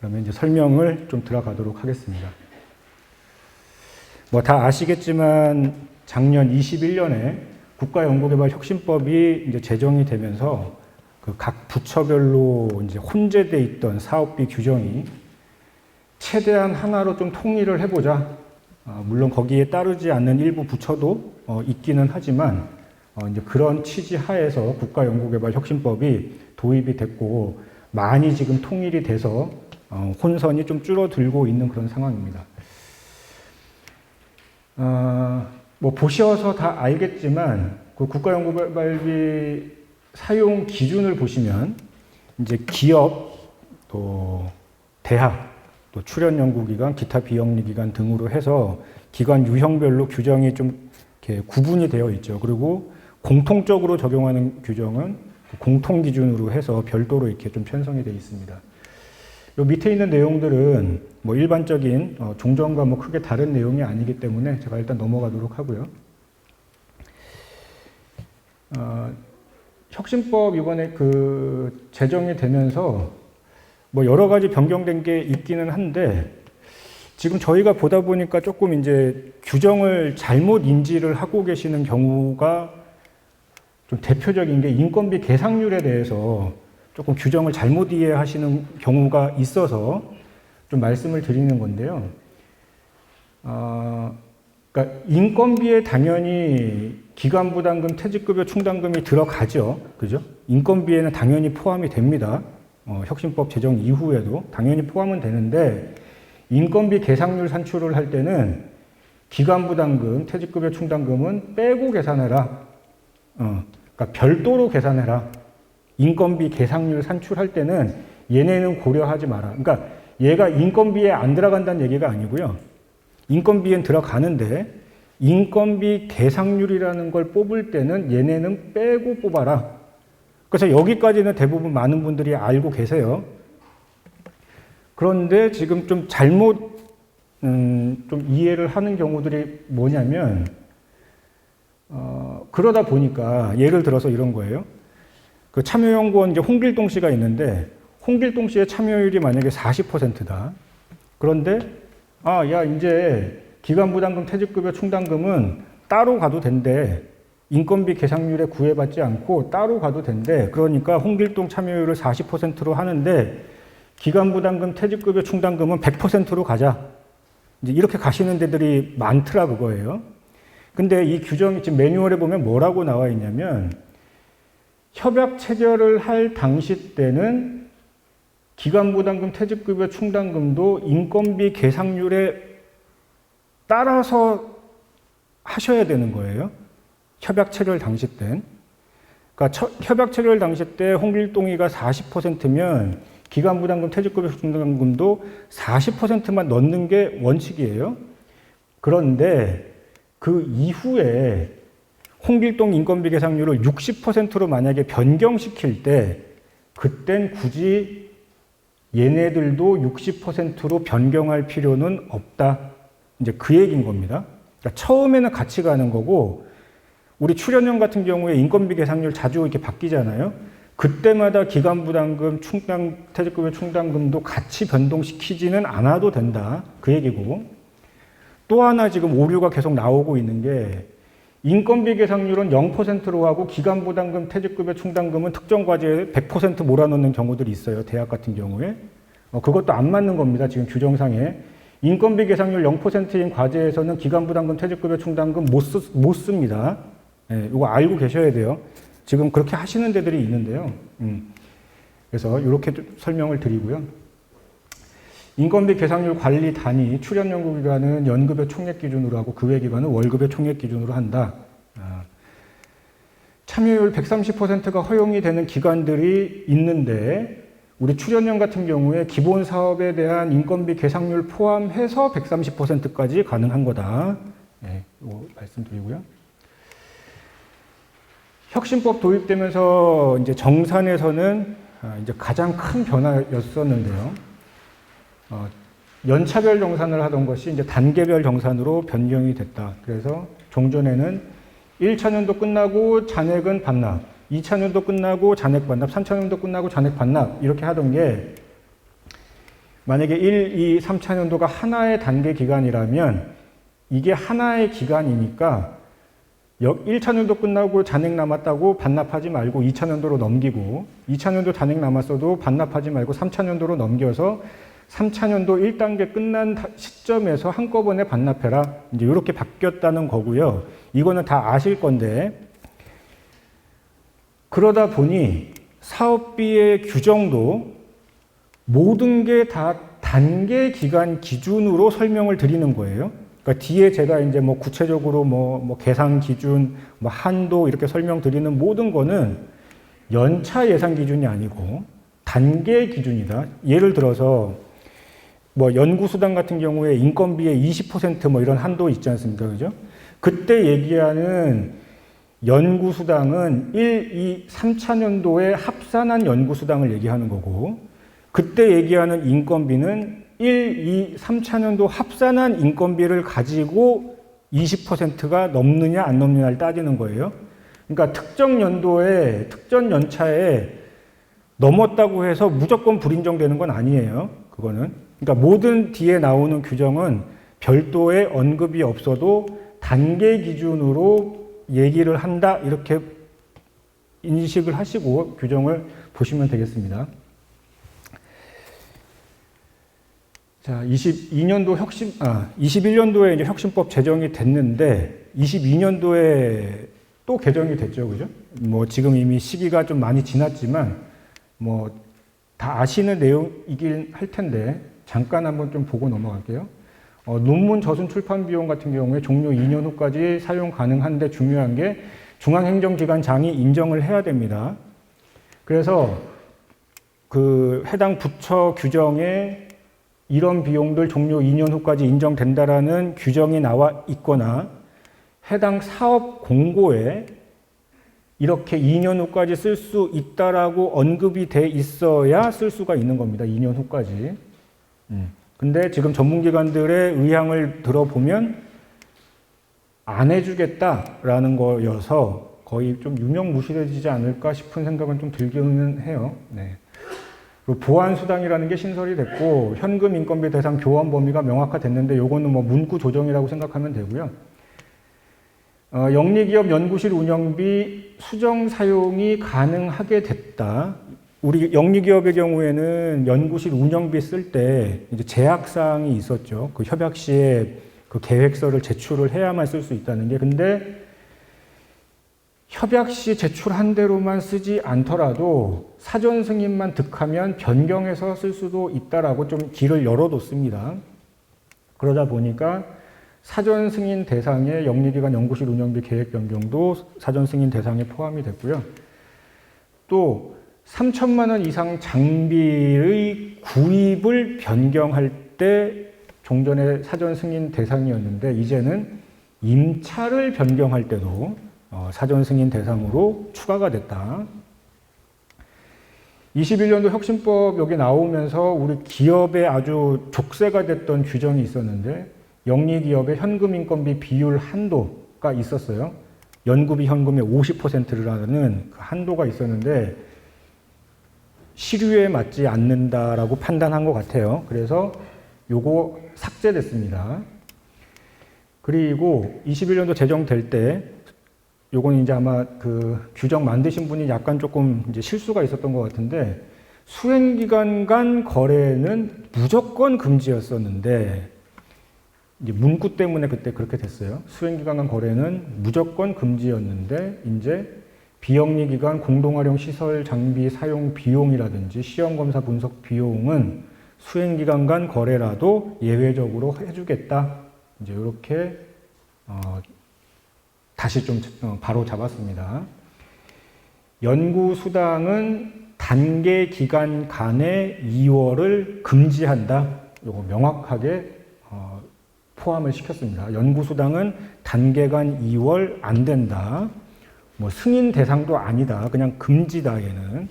그러면 이제 설명을 좀 들어가도록 하겠습니다. 뭐 다 아시겠지만 작년 21년에 국가연구개발혁신법이 이제 제정이 되면서 그 각 부처별로 이제 혼재돼 있던 사업비 규정이 최대한 하나로 좀 통일을 해보자. 물론 거기에 따르지 않는 일부 부처도 있기는 하지만 이제 그런 취지 하에서 국가연구개발혁신법이 도입이 됐고 많이 지금 통일이 돼서 혼선이 좀 줄어들고 있는 그런 상황입니다. 뭐 보셔서 다 알겠지만 그 국가연구개발비 사용 기준을 보시면 이제 기업, 또 대학, 또 출연연구기관, 기타 비영리기관 등으로 해서 기관 유형별로 규정이 좀 이렇게 구분이 되어 있죠. 그리고 공통적으로 적용하는 규정은 공통 기준으로 해서 별도로 이렇게 좀 편성이 되어 있습니다. 요 밑에 있는 내용들은 뭐 일반적인 종전과 뭐 크게 다른 내용이 아니기 때문에 제가 일단 넘어가도록 하고요. 혁신법 이번에 그 제정이 되면서 뭐 여러 가지 변경된 게 있기는 한데 지금 저희가 보다 보니까 조금 이제 규정을 잘못 인지를 하고 계시는 경우가 좀 대표적인 게 인건비 계상률에 대해서 조금 규정을 잘못 이해하시는 경우가 있어서 좀 말씀을 드리는 건데요. 그러니까 인건비에 당연히 기간부담금, 퇴직급여 충당금이 들어가죠. 그죠? 인건비에는 당연히 포함이 됩니다. 혁신법 제정 이후에도 당연히 포함은 되는데 인건비 계상률 산출을 할 때는 기간부담금, 퇴직급여 충당금은 빼고 계산해라. 그러니까 별도로 계산해라. 인건비 계상률 산출할 때는 얘네는 고려하지 마라. 그러니까 얘가 인건비에 안 들어간다는 얘기가 아니고요. 인건비엔 들어가는데 인건비 계상률이라는 걸 뽑을 때는 얘네는 빼고 뽑아라. 그래서 여기까지는 대부분 많은 분들이 알고 계세요. 그런데 지금 좀 잘못 좀 이해를 하는 경우들이 뭐냐면 그러다 보니까 예를 들어서 이런 거예요. 그 참여연구원 이제 홍길동 씨가 있는데 홍길동 씨의 참여율이 만약에 40%다. 그런데 야 이제 기간부담금, 퇴직급여 충당금은 따로 가도 된대. 인건비 계상률에 구애받지 않고 따로 가도 된대. 그러니까 홍길동 참여율을 40%로 하는데 기간부담금, 퇴직급여 충당금은 100%로 가자. 이제 이렇게 가시는 데들이 많더라 그거예요. 근데 이 규정이 지금 매뉴얼에 보면 뭐라고 나와 있냐면 협약 체결을 할 당시 때는 기간부담금, 퇴직급여 충당금도 인건비 계상률에 따라서 하셔야 되는 거예요. 협약 체결 당시 땐. 그러니까 협약 체결 당시 때 홍길동이가 40%면 기간부담금, 퇴직급여 충당금도 40%만 넣는 게 원칙이에요. 그런데 그 이후에 홍길동 인건비 계상률을 60%로 만약에 변경시킬 때 그땐 굳이 얘네들도 60%로 변경할 필요는 없다. 이제 그 얘기인 겁니다. 그러니까 처음에는 같이 가는 거고 우리 출연형 같은 경우에 인건비 계상률 자주 이렇게 바뀌잖아요. 그때마다 기간부담금, 퇴직급여 충당금도 같이 변동시키지는 않아도 된다. 그 얘기고 또 하나 지금 오류가 계속 나오고 있는 게 인건비 계상률은 0%로 하고 기간부담금, 퇴직급여 충당금은 특정 과제에 100% 몰아넣는 경우들이 있어요. 대학 같은 경우에. 그것도 안 맞는 겁니다. 지금 규정상에. 인건비 계상률 0%인 과제에서는 기간부담금, 퇴직급여 충당금 못 씁니다. 예, 이거 알고 계셔야 돼요. 지금 그렇게 하시는 데들이 있는데요. 그래서 이렇게 설명을 드리고요. 인건비 계상률 관리 단위, 출연연구기관은 연급의 총액 기준으로 하고 그 외 기관은 월급의 총액 기준으로 한다. 참여율 130%가 허용이 되는 기관들이 있는데 우리 출연연 같은 경우에 기본 사업에 대한 인건비 계상률 포함해서 130%까지 가능한 거다. 네, 이거 말씀드리고요. 혁신법 도입되면서 이제 정산에서는 이제 가장 큰 변화였었는데요. 연차별 정산을 하던 것이 이제 단계별 정산으로 변경이 됐다. 그래서 종전에는 1차년도 끝나고 잔액은 반납, 2차년도 끝나고 잔액 반납, 3차년도 끝나고 잔액 반납 이렇게 하던 게 만약에 1, 2, 3차년도가 하나의 단계 기간이라면 이게 하나의 기간이니까 1차년도 끝나고 잔액 남았다고 반납하지 말고 2차년도로 넘기고 2차년도 잔액 남았어도 반납하지 말고 3차년도로 넘겨서 3차년도 1단계 끝난 시점에서 한꺼번에 반납해라. 이제 이렇게 바뀌었다는 거고요. 이거는 다 아실 건데 그러다 보니 사업비의 규정도 모든 게 다 단계 기간 기준으로 설명을 드리는 거예요. 그러니까 뒤에 제가 이제 뭐 구체적으로 뭐 계산 기준, 뭐 한도 이렇게 설명드리는 모든 거는 연차 예산 기준이 아니고 단계 기준이다. 예를 들어서 뭐 연구수당 같은 경우에 인건비의 20% 이런 한도 있지 않습니까? 그죠? 그때 얘기하는 연구수당은 1, 2, 3차년도에 합산한 연구수당을 얘기하는 거고 그때 얘기하는 인건비는 1, 2, 3차년도 합산한 인건비를 가지고 20%가 넘느냐 안 넘느냐를 따지는 거예요. 그러니까 특정 연도에 특정 연차에 넘었다고 해서 무조건 불인정되는 건 아니에요. 그거는. 그러니까 모든 뒤에 나오는 규정은 별도의 언급이 없어도 단계 기준으로 얘기를 한다 이렇게 인식을 하시고 규정을 보시면 되겠습니다. 자, 21년도에 이제 혁신법 제정이 됐는데 22년도에 또 개정이 됐죠, 그죠? 뭐 지금 이미 시기가 좀 많이 지났지만 뭐 다 아시는 내용이긴 할 텐데 잠깐 한번 좀 보고 넘어갈게요. 논문 저순 출판 비용 같은 경우에 종료 2년 후까지 사용 가능한데 중요한 게 중앙행정기관장이 인정을 해야 됩니다. 그래서 그 해당 부처 규정에 이런 비용들 종료 2년 후까지 인정된다라는 규정이 나와 있거나 해당 사업 공고에 이렇게 2년 후까지 쓸 수 있다라고 언급이 돼 있어야 쓸 수가 있는 겁니다. 2년 후까지. 근데 지금 전문기관들의 의향을 들어보면 안 해주겠다라는 거여서 거의 좀 유명무실해지지 않을까 싶은 생각은 좀 들기는 해요. 네. 그리고 보안수당이라는 게 신설이 됐고 현금 인건비 대상 교환 범위가 명확화됐는데 요거는 뭐 문구 조정이라고 생각하면 되고요. 영리기업 연구실 운영비 수정 사용이 가능하게 됐다. 우리 영리기업의 경우에는 연구실 운영비 쓸 때 이제 제약사항이 있었죠. 그 협약 시에 그 계획서를 제출을 해야만 쓸 수 있다는 게. 근데 협약 시 제출한 대로만 쓰지 않더라도 사전 승인만 득하면 변경해서 쓸 수도 있다라고 좀 길을 열어뒀습니다. 그러다 보니까 사전 승인 대상에 영리기관 연구실 운영비 계획 변경도 사전 승인 대상에 포함이 됐고요. 또 3천만 원 이상 장비의 구입을 변경할 때 종전에 사전 승인 대상이었는데 이제는 임차를 변경할 때도 사전 승인 대상으로 추가가 됐다. 21년도 혁신법 여기 나오면서 우리 기업에 아주 족쇄가 됐던 규정이 있었는데 영리기업의 현금 인건비 비율 한도가 있었어요. 연구비 현금의 50%라는 그 한도가 있었는데 시류에 맞지 않는다라고 판단한 것 같아요. 그래서 요거 삭제됐습니다. 그리고 21년도 제정될 때 요건 이제 아마 그 규정 만드신 분이 약간 조금 이제 실수가 있었던 것 같은데 수행기관 간 거래는 무조건 금지였었는데 이제 문구 때문에 그때 그렇게 됐어요. 수행기관 간 거래는 무조건 금지였는데 이제 비영리기관 공동활용 시설 장비 사용 비용이라든지 시험검사 분석 비용은 수행기관 간 거래라도 예외적으로 해주겠다. 이제 이렇게 다시 좀 바로 잡았습니다. 연구수당은 단계 기간 간의 2월을 금지한다. 이거 명확하게 포함을 시켰습니다. 연구수당은 단계간 2월 안 된다. 뭐 승인 대상도 아니다. 그냥 금지다 얘는.